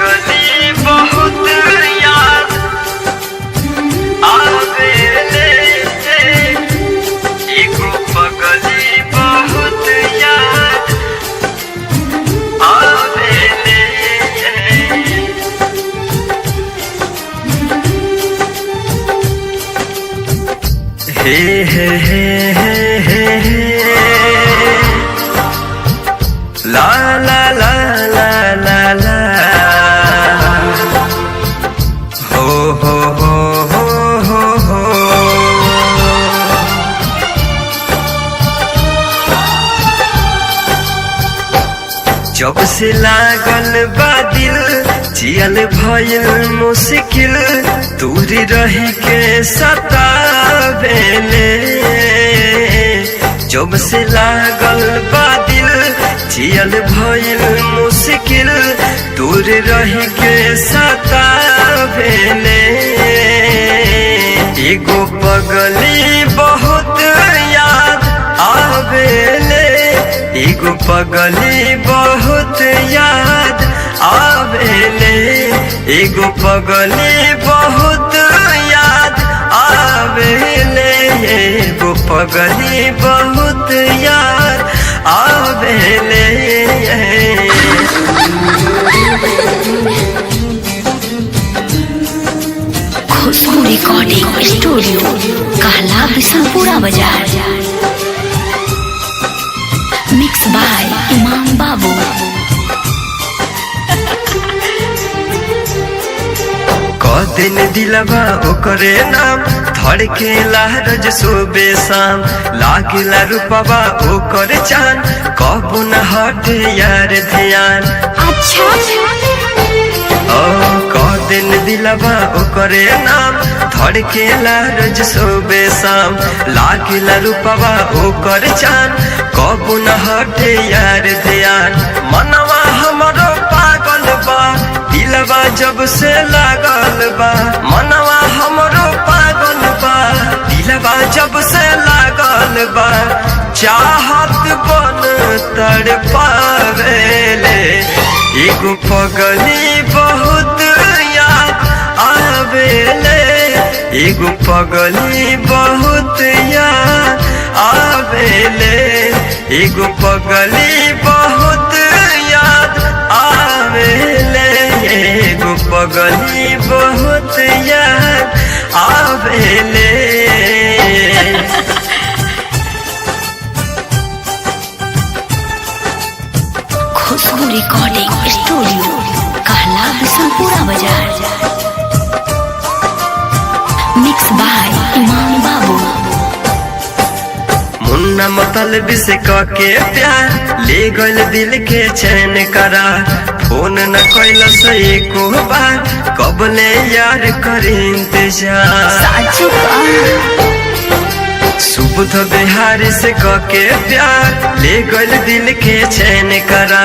पगली बहुत याद आवेले एगो पगली बहुत याद आवेले। हे हे हे हे हे ला ला ला ला ला ला हो हो हो हो हो जब से लागल बा दिल जियल भइल मुश्किल दूरी रही के सतावेले। जब से लागल बा दिल जियल भइल मुश्किल दूर रही के सतावेले। एगो पगली बहुत याद आवेले एगो पगली बहुत याद आवेले एगो पगली बहुत याद आवेले एगो पगली बहुत याद आवेले। खुशबू रिकॉर्डिंग स्टूडियो कहला बिशनपुरा बाजार। मिक्स बाय इमाम बाबू। दिन दिलवा ओकरे नाम धड़केला रोज सुबे शाम लागेला रूपवा ओकर चान कबू न हटे यार ध्यान। अच्छा दिन दिलवा ओकरे नाम धड़केला रोज सुबे शाम लागेला रूपवा ओकर चान कबू न हटे यार ध्यान। मनवा हमरो पागल बा दिलवा जब से लागल बा मनवा हमरो पागल बा दिलवा जब से लागल बा चाहत बन तड़पावेले। एगो पगली बहुत याद आवेले एगो पगली बहुत याद आवेले एगो पगली बहुत याद आवेले एगो पगली बहुत याद आवेले। खुशबू रिकॉर्डिंग स्टूडियो कहला बिशनपुरा बाजार। मिक्स बाय इमाम बाबू। मुन्ना मतलबी से के प्यार ले गल दिल के चैन करा फोन न कैल से को बार कबले यार करे इंतजार। सुबुध बिहार से के प्यार ले गल दिल के चैन करा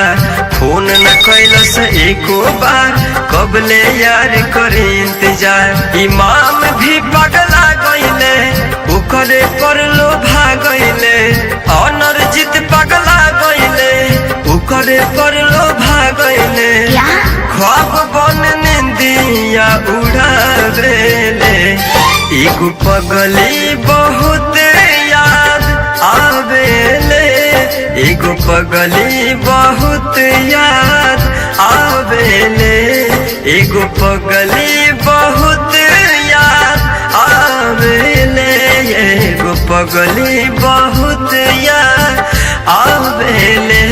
फोन न कैल से को बार कबले यार करे इंतजार। इमाम भी पगला गईले ओकरे पर लोभा गईले ऑनर जीत पगला गईले ओकरे पर लोभा गईले ख्वाब बन निंदिया उड़ावेले। एगो पगली बहुत याद आवेले एगो पगली बहुत याद आवेले एगो पगली बहुत याद आवेले एगो पगली बहुत याद आवेले।